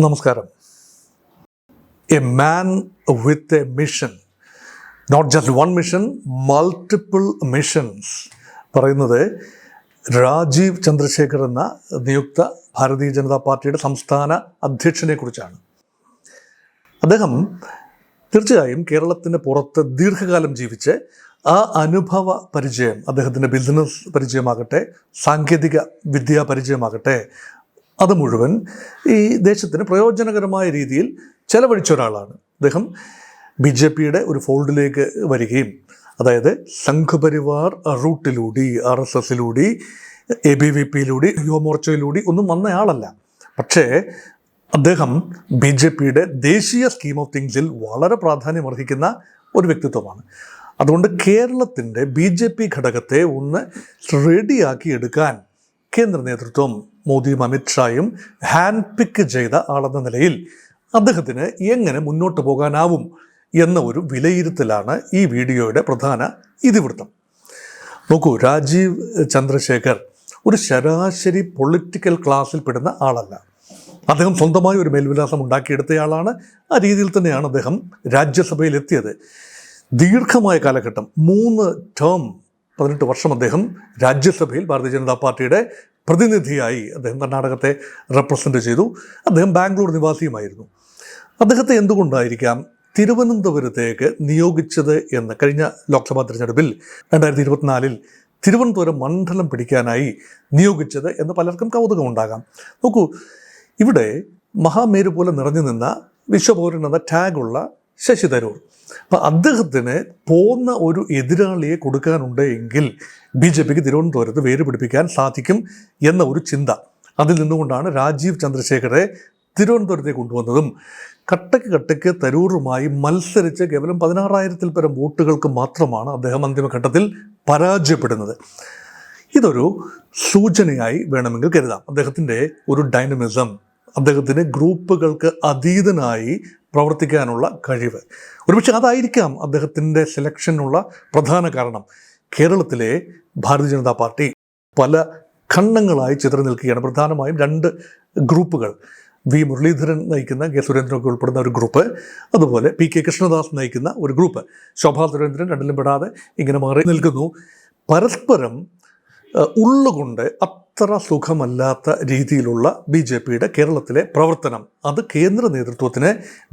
നമസ്കാരം. A man with a mission, not just one mission, multiple missions പറയുന്നത് രാജീവ് ചന്ദ്രശേഖർ എന്ന നിയുക്ത ഭാരതീയ ജനതാ പാർട്ടിയുടെ സംസ്ഥാന അധ്യക്ഷനെ കുറിച്ചാണ്. അദ്ദേഹം തീർച്ചയായും കേരളത്തിന് പുറത്ത് ദീർഘകാലം ജീവിച്ച് ആ അനുഭവ പരിചയം, അദ്ദേഹത്തിൻ്റെ ബിസിനസ് പരിചയമാകട്ടെ, സാങ്കേതിക വിദ്യാ പരിചയമാകട്ടെ, അത് മുഴുവൻ ഈ ദേശത്തിന് പ്രയോജനകരമായ രീതിയിൽ ചെലവഴിച്ച ഒരാളാണ്. അദ്ദേഹം BJPയുടെ ഒരു ഫോൾഡിലേക്ക് വരികയും, അതായത് സംഘപരിവാർ റൂട്ടിലൂടെ, RSSലൂടെ, ABVPയിലൂടെ, യുവമോർച്ചയിലൂടെ ഒന്നും വന്നയാളല്ല. പക്ഷേ അദ്ദേഹം BJPയുടെ ദേശീയ സ്കീം ഓഫ് തിങ്സിൽ വളരെ പ്രാധാന്യമർഹിക്കുന്ന ഒരു വ്യക്തിത്വമാണ്. അതുകൊണ്ട് കേരളത്തിൻ്റെ BJP ഘടകത്തെ ഒന്ന് റെഡിയാക്കി എടുക്കാൻ കേന്ദ്ര നേതൃത്വം മോദിയും അമിത്ഷായും ഹാൻഡ് പിക്ക് ചെയ്ത ആളെന്ന നിലയിൽ അദ്ദേഹത്തിന് എങ്ങനെ മുന്നോട്ട് പോകാനാവും എന്ന ഒരു വിലയിരുത്തലാണ് ഈ വീഡിയോയുടെ പ്രധാന ഇതിവൃത്തം. നോക്കൂ, രാജീവ് ചന്ദ്രശേഖർ ഒരു ശരാശരി പൊളിറ്റിക്കൽ ക്ലാസ്സിൽ പെടുന്ന ആളല്ല. അദ്ദേഹം സ്വന്തമായി ഒരു മേൽവിലാസം ഉണ്ടാക്കിയെടുത്തയാളാണ്. ആ രീതിയിൽ തന്നെയാണ് അദ്ദേഹം രാജ്യസഭയിൽ എത്തിയത്. ദീർഘമായ കാലഘട്ടം, 3 ടേം, 18 വർഷം അദ്ദേഹം രാജ്യസഭയിൽ ഭാരതീയ ജനതാ പാർട്ടിയുടെ പ്രതിനിധിയായി അദ്ദേഹം കർണാടകത്തെ റെപ്രസെൻ്റ് ചെയ്തു. അദ്ദേഹം ബാംഗ്ലൂർ നിവാസിയുമായിരുന്നു. അദ്ദേഹത്തെ എന്തുകൊണ്ടായിരിക്കാം തിരുവനന്തപുരത്തേക്ക് നിയോഗിച്ചത് എന്ന് കഴിഞ്ഞ ലോക്സഭാ തിരഞ്ഞെടുപ്പിൽ 2024 തിരുവനന്തപുരം മണ്ഡലം പിടിക്കാനായി നിയോഗിച്ചത് എന്ന് പലർക്കും കൗതുകമുണ്ടാകാം. നോക്കൂ, ഇവിടെ മഹാമേരു പോലെ നിറഞ്ഞു നിന്ന വിശ്വപൗരൻ എന്ന ടാഗുള്ള ശശി തരൂർ, അപ്പം അദ്ദേഹത്തിന് പോന്ന ഒരു എതിരാളിയെ കൊടുക്കാനുണ്ട് എങ്കിൽ BJPക്ക് തിരുവനന്തപുരത്ത് വേര് പിടിപ്പിക്കാൻ സാധിക്കും എന്ന ഒരു ചിന്ത, അതിൽ നിന്നുകൊണ്ടാണ് രാജീവ് ചന്ദ്രശേഖരെ തിരുവനന്തപുരത്തേക്ക് കൊണ്ടുവന്നതും കട്ടയ്ക്ക് തരൂറുമായി മത്സരിച്ച് കേവലം 16,000-ൽ പരം വോട്ടുകൾക്ക് മാത്രമാണ് അദ്ദേഹം അന്തിമഘട്ടത്തിൽ പരാജയപ്പെടുന്നത്. ഇതൊരു സൂചനയായി വേണമെങ്കിൽ കരുതാം. അദ്ദേഹത്തിൻ്റെ ഒരു ഡൈനമിസം, അദ്ദേഹത്തിന് ഗ്രൂപ്പുകൾക്ക് അതീതനായി പ്രവർത്തിക്കാനുള്ള കഴിവ്, ഒരുപക്ഷെ അതായിരിക്കാം അദ്ദേഹത്തിൻ്റെ സെലക്ഷനുള്ള പ്രധാന കാരണം. കേരളത്തിലെ ഭാരതീയ ജനതാ പാർട്ടി പല ഖണ്ഡങ്ങളായി ചിതറി നിൽക്കുകയാണ്. പ്രധാനമായും 2 ഗ്രൂപ്പുകൾ, V മുരളീധരൻ നയിക്കുന്ന കെ സുരേന്ദ്രനൊക്കെ ഉൾപ്പെടുന്ന ഒരു ഗ്രൂപ്പ്, അതുപോലെ PK കൃഷ്ണദാസ് നയിക്കുന്ന ഒരു ഗ്രൂപ്പ്. ശോഭാ സുരേന്ദ്രൻ രണ്ടിലും പെടാതെ ഇങ്ങനെ മാറി നിൽക്കുന്നു. പരസ്പരം ഉള്ളുകൊണ്ട് അത്ര സുഖമല്ലാത്ത രീതിയിലുള്ള BJPയുടെ കേരളത്തിലെ പ്രവർത്തനം, അത് കേന്ദ്ര നേതൃത്വത്തിന്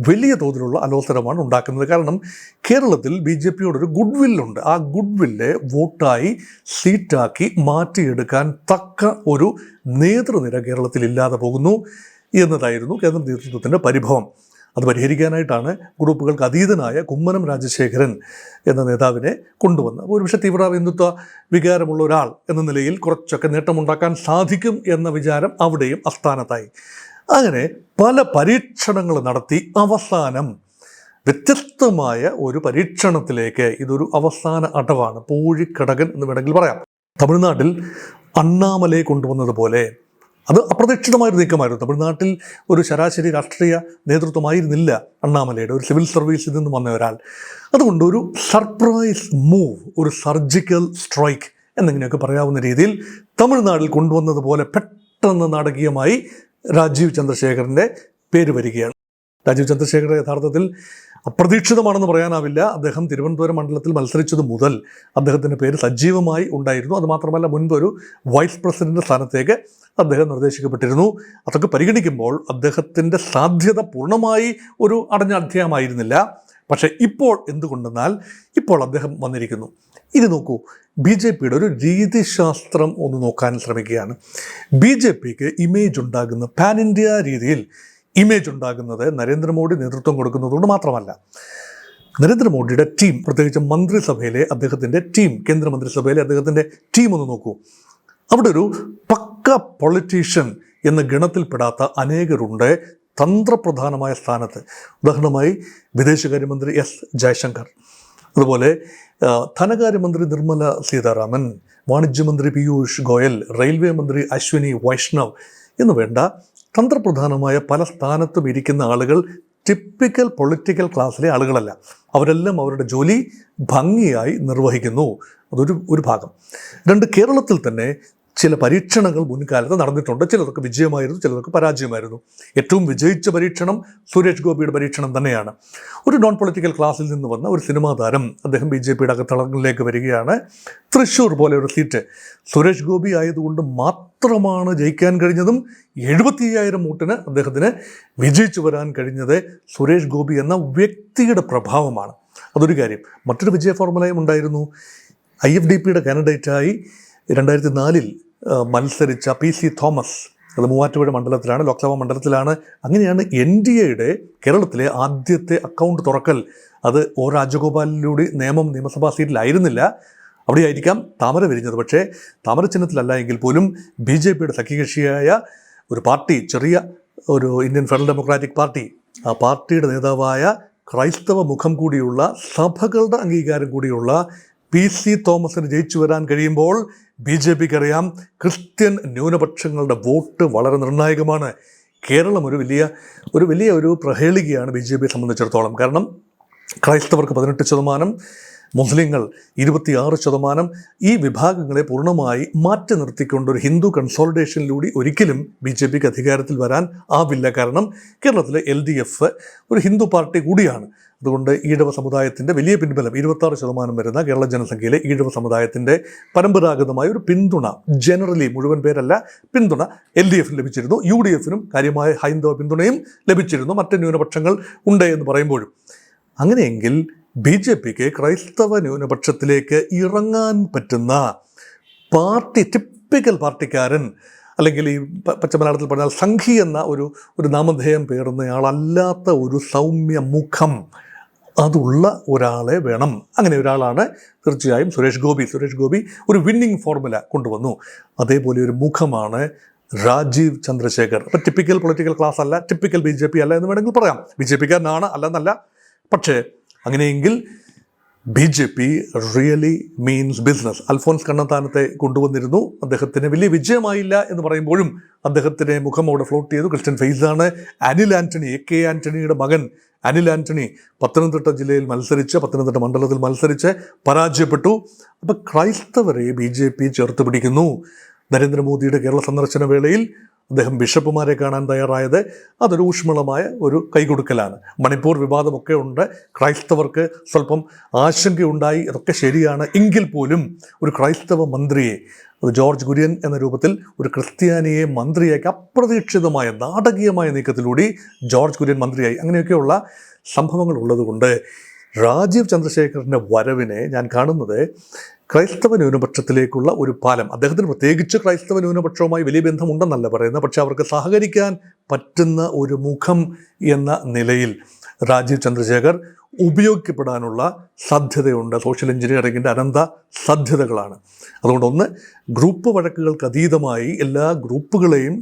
വലിയ തോതിലുള്ള അലോസരമാണ് ഉണ്ടാക്കുന്നത്. കാരണം കേരളത്തിൽ BJPയോടൊരു ഗുഡ് വില്ലുണ്ട്. ആ ഗുഡ് വില്ല് വോട്ടായി, സീറ്റാക്കി മാറ്റിയെടുക്കാൻ തക്ക ഒരു നേതൃനിര കേരളത്തിൽ ഇല്ലാതെ പോകുന്നു എന്നതായിരുന്നു കേന്ദ്ര നേതൃത്വത്തിൻ്റെ പരിഭവം. അത് പരിഹരിക്കാനായിട്ടാണ് ഗ്രൂപ്പുകൾക്ക് അതീതനായ കുമ്മനം രാജശേഖരൻ എന്ന നേതാവിനെ കൊണ്ടുവന്നത്. ഒരുപക്ഷെ തീവ്ര ഹിന്ദുത്വ വികാരമുള്ള ഒരാൾ എന്ന നിലയിൽ കുറച്ചൊക്കെ നേട്ടമുണ്ടാക്കാൻ സാധിക്കും എന്ന വിചാരം അവിടെയും അസ്ഥാനത്തായി. അങ്ങനെ പല പരീക്ഷണങ്ങൾ നടത്തി അവസാനം വ്യത്യസ്തമായ ഒരു പരീക്ഷണത്തിലേക്ക്, ഇതൊരു അവസാന അടവാണ്, പൂഴിക്കടകൻ എന്ന് വേണമെങ്കിൽ പറയാം. തമിഴ്നാട്ടിൽ അണ്ണാമലയെ കൊണ്ടുവന്നതുപോലെ അത് അപ്രതീക്ഷിതമായൊരു നീക്കമായിരുന്നു. തമിഴ്നാട്ടിൽ ഒരു ശരാശരി രാഷ്ട്രീയ നേതൃത്വമായിരുന്നില്ല അണ്ണാമലയുടെ, ഒരു സിവിൽ സർവീസിൽ നിന്ന് വന്ന ഒരാൾ. അതുകൊണ്ട് ഒരു സർപ്രൈസ് മൂവ്, ഒരു സർജിക്കൽ സ്ട്രൈക്ക് എന്നിങ്ങനെയൊക്കെ പറയാവുന്ന രീതിയിൽ തമിഴ്നാട്ടിൽ കൊണ്ടുവന്നതുപോലെ പെട്ടെന്ന് നാടകീയമായി രാജീവ് ചന്ദ്രശേഖറിൻ്റെ പേര് വരികയാണ്. രാജീവ് ചന്ദ്രശേഖർ യഥാർത്ഥത്തിൽ അപ്രതീക്ഷിതമാണെന്ന് പറയാനാവില്ല. അദ്ദേഹം തിരുവനന്തപുരം മണ്ഡലത്തിൽ മത്സരിച്ചത് മുതൽ അദ്ദേഹത്തിൻ്റെ പേര് സജീവമായി ഉണ്ടായിരുന്നു. അതുമാത്രമല്ല, മുൻപൊരു വൈസ് പ്രസിഡന്റ് സ്ഥാനത്തേക്ക് അദ്ദേഹം നിർദ്ദേശിക്കപ്പെട്ടിരുന്നു. അതൊക്കെ പരിഗണിക്കുമ്പോൾ അദ്ദേഹത്തിൻ്റെ സാധ്യത പൂർണ്ണമായി ഒരു അടഞ്ഞ അധ്യായമായിരുന്നില്ല. പക്ഷേ ഇപ്പോൾ എന്തുകൊണ്ടെന്നാൽ ഇപ്പോൾ അദ്ദേഹം വന്നിരിക്കുന്നു. ഇനി നോക്കൂ, BJPയുടെ ഒരു രീതിശാസ്ത്രം ഒന്ന് നോക്കാൻ ശ്രമിക്കുകയാണ്. BJPക്ക് ഇമേജ് ഉണ്ടാകുന്ന, പാൻ ഇന്ത്യ രീതിയിൽ ഇമേജ് ഉണ്ടാകുന്നത് നരേന്ദ്രമോദി നേതൃത്വം കൊടുക്കുന്നതുകൊണ്ട് മാത്രമല്ല. നരേന്ദ്രമോദിയുടെ ടീം, പ്രത്യേകിച്ച് മന്ത്രിസഭയിലെ അദ്ദേഹത്തിൻ്റെ ടീം, കേന്ദ്രമന്ത്രിസഭയിലെ അദ്ദേഹത്തിൻ്റെ ടീം ഒന്ന് നോക്കൂ. അവിടെ ഒരു പക്ക പൊളിറ്റീഷ്യൻ എന്ന ഗണത്തിൽപ്പെടാത്ത അനേകരുണ്ട് തന്ത്രപ്രധാനമായ സ്ഥാനത്ത്. ഉദാഹരണമായി വിദേശകാര്യമന്ത്രി S ജയശങ്കർ, അതുപോലെ ധനകാര്യമന്ത്രി നിർമ്മല സീതാരാമൻ, വാണിജ്യമന്ത്രി പീയൂഷ് ഗോയൽ, റെയിൽവേ മന്ത്രി അശ്വിനി വൈഷ്ണവ് എന്ന് വേണ്ട തന്ത്രപ്രധാനമായ പല സ്ഥാനത്തും ഇരിക്കുന്ന ആളുകൾ ടിപ്പിക്കൽ പൊളിറ്റിക്കൽ ക്ലാസ്സിലെ ആളുകളല്ല. അവരെല്ലാം അവരുടെ ജോലി ഭംഗിയായി നിർവഹിക്കുന്നു. അതൊരു ഭാഗം. 2, കേരളത്തിൽ തന്നെ ചില പരീക്ഷണങ്ങൾ മുൻകാലത്ത് നടന്നിട്ടുണ്ട്. ചിലതൊക്കെ വിജയമായിരുന്നു, ചിലതൊക്കെ പരാജയമായിരുന്നു. ഏറ്റവും വിജയിച്ച പരീക്ഷണം സുരേഷ് ഗോപിയുടെ പരീക്ഷണം തന്നെയാണ്. ഒരു നോൺ പൊളിറ്റിക്കൽ ക്ലാസ്സിൽ നിന്ന് വന്ന ഒരു സിനിമാ താരം, അദ്ദേഹം BJPയുടെ അകത്തളങ്ങളിലേക്ക് വരികയാണ്. തൃശ്ശൂർ പോലെ ഒരു സീറ്റ് സുരേഷ് ഗോപി ആയതുകൊണ്ട് മാത്രമാണ് ജയിക്കാൻ കഴിഞ്ഞതും 75,000 വോട്ടിന് അദ്ദേഹത്തിന് വിജയിച്ചു വരാൻ കഴിഞ്ഞത് സുരേഷ് ഗോപി എന്ന വ്യക്തിയുടെ പ്രഭാവമാണ്. അതൊരു കാര്യം. മറ്റൊരു വിജയ ഫോർമുലയും ഉണ്ടായിരുന്നു. IFDPയുടെ കാൻഡിഡേറ്റായി 2004 മത്സരിച്ച PC തോമസ്, അത് മൂവാറ്റുപുഴ മണ്ഡലത്തിലാണ്, ലോക്സഭാ മണ്ഡലത്തിലാണ്. അങ്ങനെയാണ് NDAയുടെ കേരളത്തിലെ ആദ്യത്തെ അക്കൗണ്ട് തുറക്കൽ. അത് O രാജഗോപാലിലൂടെ നിയമസഭാ സീറ്റിലായിരുന്നില്ല, അവിടെയായിരിക്കാം താമര വിരിഞ്ഞത്. പക്ഷേ താമര ചിഹ്നത്തിലല്ല എങ്കിൽ പോലും BJPയുടെ സഖ്യകക്ഷിയായ ഒരു പാർട്ടി, ചെറിയ ഒരു ഇന്ത്യൻ ഫെഡറൽ ഡെമോക്രാറ്റിക് പാർട്ടി, ആ പാർട്ടിയുടെ നേതാവായ ക്രൈസ്തവ മുഖം കൂടിയുള്ള, സഭകളുടെ അംഗീകാരം കൂടിയുള്ള PC തോമസിന് ജയിച്ചു വരാൻ കഴിയുമ്പോൾ BJPക്ക് അറിയാം ക്രിസ്ത്യൻ ന്യൂനപക്ഷങ്ങളുടെ വോട്ട് വളരെ നിർണായകമാണ്. കേരളം ഒരു വലിയ പ്രഹേളികയാണ് BJPയെ സംബന്ധിച്ചിടത്തോളം. കാരണം ക്രൈസ്തവർക്ക് 18%, മുസ്ലിങ്ങൾ 26%. ഈ വിഭാഗങ്ങളെ പൂർണ്ണമായി മാറ്റി നിർത്തിക്കൊണ്ട് ഒരു ഹിന്ദു കൺസോളിഡേഷനിലൂടെ ഒരിക്കലും BJPക്ക് അധികാരത്തിൽ വരാൻ ആവില്ല. കാരണം കേരളത്തിലെ LDF ഒരു ഹിന്ദു പാർട്ടി കൂടിയാണ്. അതുകൊണ്ട് ഈഴവ സമുദായത്തിൻ്റെ വലിയ പിൻബലം, 26% വരുന്ന കേരള ജനസംഖ്യയിലെ ഈഴവ സമുദായത്തിൻ്റെ പരമ്പരാഗതമായ ഒരു പിന്തുണ, ജനറലി മുഴുവൻ പേരല്ല, പിന്തുണ LDFന് ലഭിച്ചിരുന്നു. UDFനും കാര്യമായ ഹൈന്ദവ പിന്തുണയും ലഭിച്ചിരുന്നു. മറ്റ് ന്യൂനപക്ഷങ്ങൾ ഉണ്ട് എന്ന് പറയുമ്പോഴും. അങ്ങനെയെങ്കിൽ BJPക്ക് ക്രൈസ്തവ ന്യൂനപക്ഷത്തിലേക്ക് ഇറങ്ങാൻ പറ്റുന്ന പാർട്ടി, ടിപ്പിക്കൽ പാർട്ടിക്കാരൻ, അല്ലെങ്കിൽ ഈ പച്ച മലയാളത്തിൽ പറഞ്ഞാൽ സംഘി എന്ന ഒരു നാമധേയം പേറുന്നയാളല്ലാത്ത ഒരു സൗമ്യ മുഖം, അതുള്ള ഒരാളെ വേണം. അങ്ങനെ ഒരാളാണ് തീർച്ചയായും സുരേഷ് ഗോപി ഒരു വിന്നിങ് ഫോർമുല കൊണ്ടുവന്നു. അതേപോലെ ഒരു മുഖമാണ് രാജീവ് ചന്ദ്രശേഖർ. അപ്പം ടിപ്പിക്കൽ പൊളിറ്റിക്കൽ ക്ലാസ് അല്ല, ടിപ്പിക്കൽ BJP അല്ല എന്ന് വേണമെങ്കിൽ പറയാം. BJPക്കാരനാണ്, അല്ലെന്നല്ല. പക്ഷേ അങ്ങനെയെങ്കിൽ BJP really means business. Alphons കണ്ണന്താനത്തെ കൊണ്ടുവന്നിരുന്നു. അദ്ദേഹത്തിന് വലിയ വിജയമായില്ല എന്ന് പറയുമ്പോഴും അദ്ദേഹത്തിൻ്റെ മുഖം അവിടെ ഫ്ലോട്ട് ചെയ്തു. ക്രിസ്ത്യൻ ഫേസാണ്. അനിൽ ആൻ്റണി, AK ആൻ്റണിയുടെ മകൻ അനിൽ ആൻ്റണി പത്തനംതിട്ട ജില്ലയിൽ പത്തനംതിട്ട മണ്ഡലത്തിൽ മത്സരിച്ച് പരാജയപ്പെട്ടു. അപ്പോൾ ക്രൈസ്തവരെ BJP ചേർത്ത് പിടിക്കുന്നു. നരേന്ദ്രമോദിയുടെ കേരള സന്ദർശന വേളയിൽ അദ്ദേഹം ബിഷപ്പുമാരെ കാണാൻ തയ്യാറായത് അതൊരു ഊഷ്മളമായ ഒരു കൈകൊടുക്കലാണ്. മണിപ്പൂർ വിവാദമൊക്കെ ഉണ്ട്, ക്രൈസ്തവർക്ക് സ്വല്പം ആശങ്കയുണ്ടായി, അതൊക്കെ ശരിയാണ്. എങ്കിൽ പോലും ഒരു ക്രൈസ്തവ മന്ത്രിയെ, അത് ജോർജ് കുര്യൻ എന്ന രൂപത്തിൽ ഒരു ക്രിസ്ത്യാനിയെ മന്ത്രിയാക്കി, അപ്രതീക്ഷിതമായ നാടകീയമായ നീക്കത്തിലൂടെ ജോർജ് കുര്യൻ മന്ത്രിയായി. അങ്ങനെയൊക്കെയുള്ള സംഭവങ്ങൾ ഉള്ളതുകൊണ്ട് രാജീവ് ചന്ദ്രശേഖറിൻ്റെ വരവിനെ ഞാൻ കാണുന്നത് ക്രൈസ്തവ ന്യൂനപക്ഷത്തിലേക്കുള്ള ഒരു പാലം. അദ്ദേഹത്തിന് പ്രത്യേകിച്ച് ക്രൈസ്തവ ന്യൂനപക്ഷവുമായി വലിയ ബന്ധമുണ്ടെന്നല്ല പറയുന്നത്, പക്ഷെ അവർക്ക് സഹകരിക്കാൻ പറ്റുന്ന ഒരു മുഖം എന്ന നിലയിൽ രാജീവ് ചന്ദ്രശേഖർ ഉപയോഗിക്കപ്പെടാനുള്ള സാധ്യതയുണ്ട്. സോഷ്യൽ എഞ്ചിനീയറിങ്ങിൻ്റെ അനന്ത സാധ്യതകളാണ്. അതുകൊണ്ട് ഒന്ന്, ഗ്രൂപ്പ് വഴക്കുകൾക്ക് അതീതമായി എല്ലാ ഗ്രൂപ്പുകളെയും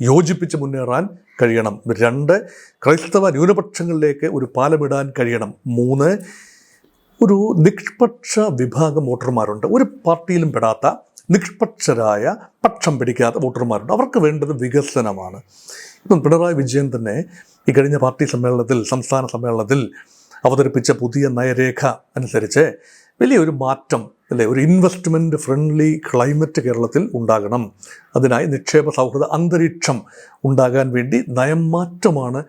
യോജിപ്പിച്ച് മുന്നേറാൻ കഴിയണം. 2, ക്രൈസ്തവ ന്യൂനപക്ഷങ്ങളിലേക്ക് ഒരു പാലമിടാൻ കഴിയണം. 3, ഒരു നിഷ്പക്ഷ വിഭാഗം വോട്ടർമാരുണ്ട്. ഒരു പാർട്ടിയിലും പെടാത്ത നിഷ്പക്ഷരായ, പക്ഷം പിടിക്കാത്ത വോട്ടർമാരുണ്ട്. അവർക്ക് വേണ്ടത് വികസനമാണ്. ഇപ്പം പിണറായി വിജയൻ തന്നെ ഈ കഴിഞ്ഞ പാർട്ടി സമ്മേളനത്തിൽ, സംസ്ഥാന സമ്മേളനത്തിൽ അവതരിപ്പിച്ച പുതിയ നയരേഖ അനുസരിച്ച് വലിയൊരു മാറ്റം, അല്ലേ, ഒരു ഇൻവെസ്റ്റ്മെൻറ്റ് ഫ്രണ്ട്ലി ക്ലൈമറ്റ് കേരളത്തിൽ ഉണ്ടാകണം. അതിനായി നിക്ഷേപ സൗഹൃദ അന്തരീക്ഷം ഉണ്ടാകാൻ വേണ്ടി നയം മാറ്റമാണ്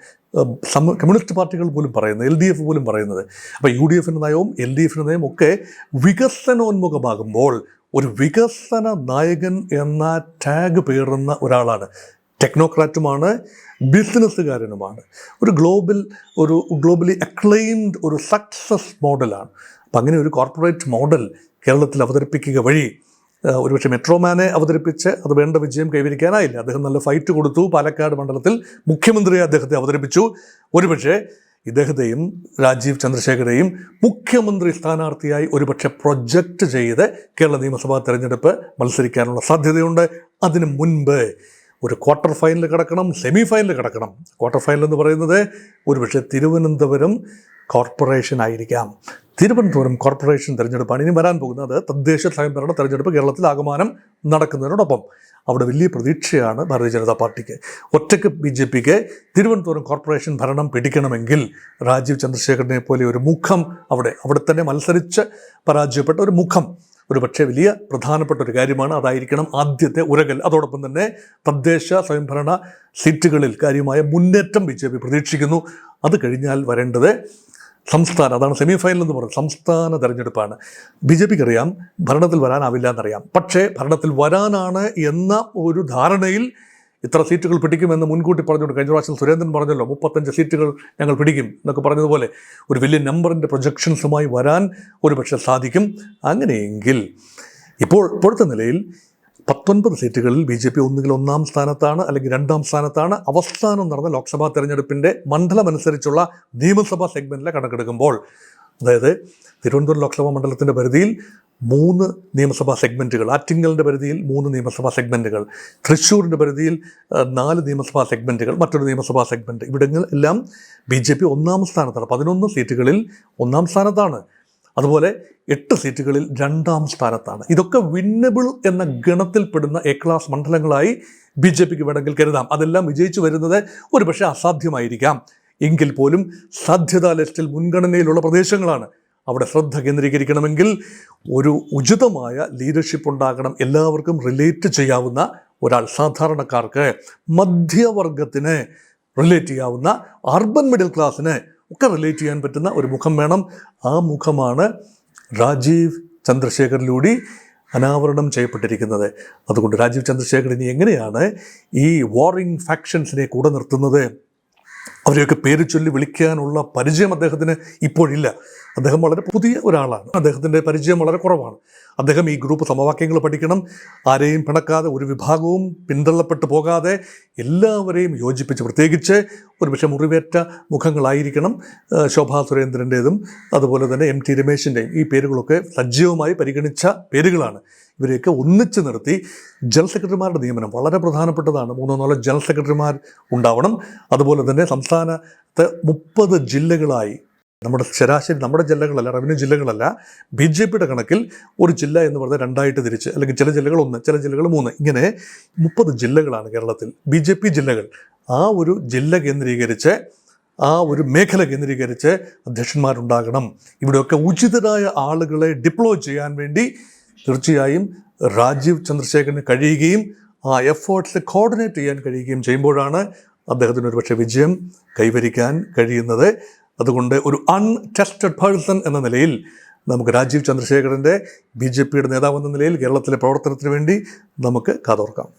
കമ്മ്യൂണിസ്റ്റ് പാർട്ടികൾ പോലും പറയുന്നത്, LDF പോലും പറയുന്നത്. അപ്പോൾ UDFിൻ്റെ നയവും LDFിൻ്റെ നയവും ഒക്കെ വികസനോന്മുഖമാകുമ്പോൾ ഒരു വികസന നായകൻ എന്ന ടാഗ് പേറുന്ന ഒരാളാണ്. ടെക്നോക്രാറ്റുമാണ്, ബിസിനസ്സുകാരനുമാണ്, ഒരു ഗ്ലോബലി അക്ലെയിംഡ് ഒരു സക്സസ് മോഡലാണ്. അപ്പം അങ്ങനെ ഒരു കോർപ്പറേറ്റ് മോഡൽ കേരളത്തിൽ അവതരിപ്പിക്കുക വഴി ഒരുപക്ഷെ മെട്രോമാനെ അവതരിപ്പിച്ച് അത് വേണ്ട വിജയം കൈവരിക്കാനായില്ല. അദ്ദേഹം നല്ല ഫൈറ്റ് കൊടുത്തു. പാലക്കാട് മണ്ഡലത്തിൽ മുഖ്യമന്ത്രിയെ അദ്ദേഹത്തെ അവതരിപ്പിച്ചു. ഒരുപക്ഷെ ഇദ്ദേഹത്തെയും രാജീവ് ചന്ദ്രശേഖരെയും മുഖ്യമന്ത്രി സ്ഥാനാർത്ഥിയായി ഒരുപക്ഷെ പ്രൊജക്റ്റ് ചെയ്ത് കേരള നിയമസഭാ തെരഞ്ഞെടുപ്പ് മത്സരിക്കാനുള്ള സാധ്യതയുണ്ട്. അതിന് മുൻപ് ഒരു ക്വാർട്ടർ ഫൈനൽ കിടക്കണം, സെമി ഫൈനൽ കിടക്കണം. ക്വാർട്ടർ ഫൈനൽ എന്ന് പറയുന്നത് ഒരുപക്ഷെ തിരുവനന്തപുരം കോർപ്പറേഷൻ ആയിരിക്കാം. തിരുവനന്തപുരം കോർപ്പറേഷൻ തെരഞ്ഞെടുപ്പാണ് ഇനി വരാൻ പോകുന്നത്. തദ്ദേശ സ്വയംഭരണ തെരഞ്ഞെടുപ്പ് കേരളത്തിൽ ആകമാനം നടക്കുന്നതിനോടൊപ്പം അവിടെ വലിയ പ്രതീക്ഷയാണ് ഭാരതീയ ജനതാ പാർട്ടിക്ക്. ഒറ്റയ്ക്ക് BJPക്ക് തിരുവനന്തപുരം കോർപ്പറേഷൻ ഭരണം പിടിക്കണമെങ്കിൽ രാജീവ് ചന്ദ്രശേഖരനെ പോലെ ഒരു മുഖം അവിടെ തന്നെ മത്സരിച്ച് പരാജയപ്പെട്ട ഒരു മുഖം ഒരു പക്ഷേ വലിയ പ്രധാനപ്പെട്ട ഒരു കാര്യമാണ്. അതായിരിക്കണം ആദ്യത്തെ ഉരകൽ. അതോടൊപ്പം തന്നെ തദ്ദേശ സ്വയംഭരണ സീറ്റുകളിൽ കാര്യമായ മുന്നേറ്റം BJP പ്രതീക്ഷിക്കുന്നു. അത് കഴിഞ്ഞാൽ വരേണ്ടത് സംസ്ഥാന, അതാണ് സെമി ഫൈനൽ എന്ന് പറയുന്നത്, സംസ്ഥാന തെരഞ്ഞെടുപ്പാണ്. BJPക്ക് അറിയാം ഭരണത്തിൽ വരാനാവില്ല എന്നറിയാം. പക്ഷേ ഭരണത്തിൽ വരാനാണ് എന്ന ഒരു ധാരണയിൽ ഇത്ര സീറ്റുകൾ പിടിക്കുമെന്ന് മുൻകൂട്ടി പറഞ്ഞുകൊണ്ട് കഴിഞ്ഞ പ്രാവശ്യം സുരേന്ദ്രൻ പറഞ്ഞല്ലോ 35 സീറ്റുകൾ ഞങ്ങൾ പിടിക്കും എന്നൊക്കെ പറഞ്ഞതുപോലെ ഒരു വലിയ നമ്പറിൻ്റെ പ്രൊജക്ഷൻസുമായി വരാൻ ഒരുപക്ഷെ സാധിക്കും. അങ്ങനെയെങ്കിൽ ഇപ്പോഴത്തെ നിലയിൽ 19 സീറ്റുകളിൽ BJP ഒന്നുകിൽ 1-ാം സ്ഥാനത്താണ് അല്ലെങ്കിൽ 2-ാം സ്ഥാനത്താണ്. അവസാനം നടന്ന ലോക്സഭാ തെരഞ്ഞെടുപ്പിൻ്റെ മണ്ഡലമനുസരിച്ചുള്ള നിയമസഭാ സെഗ്മെൻറ്റിലെ കണക്കെടുക്കുമ്പോൾ, അതായത് തിരുവനന്തപുരം ലോക്സഭാ മണ്ഡലത്തിൻ്റെ പരിധിയിൽ 3 നിയമസഭാ സെഗ്മെൻറ്റുകൾ, ആറ്റിങ്ങലിൻ്റെ പരിധിയിൽ 3 നിയമസഭാ സെഗ്മെൻറ്റുകൾ, തൃശ്ശൂരിൻ്റെ പരിധിയിൽ 4 നിയമസഭാ സെഗ്മെൻറ്റുകൾ, മറ്റൊരു നിയമസഭാ സെഗ്മെൻറ്റ്, ഇവിടങ്ങളെല്ലാം BJP 1-ാം സ്ഥാനത്താണ്. 11 സീറ്റുകളിൽ 1-ാം സ്ഥാനത്താണ്. അതുപോലെ 8 സീറ്റുകളിൽ 2-ാം സ്ഥാനത്താണ്. ഇതൊക്കെ വിന്നബിൾ എന്ന ഗണത്തിൽപ്പെടുന്ന എ ക്ലാസ് മണ്ഡലങ്ങളായി BJPക്ക് വേണമെങ്കിൽ കരുതാം. അതെല്ലാം വിജയിച്ചു വരുന്നത് ഒരുപക്ഷെ അസാധ്യമായിരിക്കാം. എങ്കിൽ പോലും സാധ്യതാ ലിസ്റ്റിൽ മുൻഗണനയിലുള്ള പ്രദേശങ്ങളാണ്. അവിടെ ശ്രദ്ധ കേന്ദ്രീകരിക്കണമെങ്കിൽ ഒരു ഉചിതമായ ലീഡർഷിപ്പ് ഉണ്ടാകണം. എല്ലാവർക്കും റിലേറ്റ് ചെയ്യാവുന്ന ഒരാൾ, സാധാരണക്കാർക്ക്, മധ്യവർഗത്തിന് റിലേറ്റ് ചെയ്യാവുന്ന, അർബൻ മിഡിൽ ക്ലാസ്സിന് ഒക്കെ റിലേറ്റ് ചെയ്യാൻ പറ്റുന്ന ഒരു മുഖം വേണം. ആ മുഖമാണ് രാജീവ് ചന്ദ്രശേഖറിലൂടെ അനാവരണം ചെയ്യപ്പെട്ടിരിക്കുന്നത്. അതുകൊണ്ട് രാജീവ് ചന്ദ്രശേഖർ ഇനി എങ്ങനെയാണ് ഈ വാറിംഗ് ഫാക്ഷൻസിനെ കൂടെ നിർത്തുന്നത്? അവരെയൊക്കെ പേര് ചൊല്ലി വിളിക്കാനുള്ള പരിചയം അദ്ദേഹത്തിന് ഇപ്പോഴില്ല. അദ്ദേഹം വളരെ പുതിയ ഒരാളാണ്. അദ്ദേഹത്തിൻ്റെ പരിചയം വളരെ കുറവാണ്. അദ്ദേഹം ഈ ഗ്രൂപ്പ് സമവാക്യങ്ങൾ പഠിക്കണം. ആരെയും പിണക്കാതെ, ഒരു വിഭാഗവും പിന്തള്ളപ്പെട്ടു പോകാതെ എല്ലാവരെയും യോജിപ്പിച്ച്, പ്രത്യേകിച്ച് ഒരുപക്ഷെ മുറിവേറ്റ മുഖങ്ങളായിരിക്കണം ശോഭാ സുരേന്ദ്രൻ്റേതും അതുപോലെ തന്നെ MT രമേശിൻ്റെയും. ഈ പേരുകളൊക്കെ സജീവമായി പരിഗണിച്ച പേരുകളാണ്. ഇവരെയൊക്കെ ഒന്നിച്ച് നിർത്തി ജനറൽ സെക്രട്ടറിമാരുടെ നിയമനം വളരെ പ്രധാനപ്പെട്ടതാണ്. 3-4 ജനറൽ സെക്രട്ടറിമാർ ഉണ്ടാവണം. അതുപോലെ തന്നെ സംസ്ഥാനത്ത് 30 ജില്ലകളായി, നമ്മുടെ ജില്ലകളല്ല, റവന്യൂ ജില്ലകളല്ല, BJPയുടെ കണക്കിൽ ഒരു ജില്ല എന്ന് പറഞ്ഞാൽ 2ആയിട്ട് തിരിച്ച്, അല്ലെങ്കിൽ ചില ജില്ലകൾ 1, ചില ജില്ലകൾ 3, ഇങ്ങനെ 30 ജില്ലകളാണ് കേരളത്തിൽ BJP ജില്ലകൾ. ആ ഒരു ജില്ല കേന്ദ്രീകരിച്ച്, ആ ഒരു മേഖല കേന്ദ്രീകരിച്ച് അധ്യക്ഷന്മാരുണ്ടാകണം. ഇവിടെയൊക്കെ ഉചിതരായ ആളുകളെ ഡിപ്ലോയ് ചെയ്യാൻ വേണ്ടി തീർച്ചയായും രാജീവ് ചന്ദ്രശേഖരന് കഴിയുകയും ആ എഫേർട്ട്സ് കോർഡിനേറ്റ് ചെയ്യാൻ കഴിയുകയും ചെയ്യുമ്പോഴാണ് അദ്ദേഹത്തിന് ഒരുപക്ഷെ വിജയം കൈവരിക്കാൻ കഴിയുന്നത്. അതുകൊണ്ട് ഒരു അൺടെസ്റ്റഡ് പേഴ്സൺ എന്ന നിലയിൽ നമുക്ക് രാജീവ് ചന്ദ്രശേഖരൻ്റെ BJPയുടെ നേതാവെന്ന നിലയിൽ കേരളത്തിലെ പ്രവർത്തനത്തിന് വേണ്ടി നമുക്ക് കാതോർക്കാം.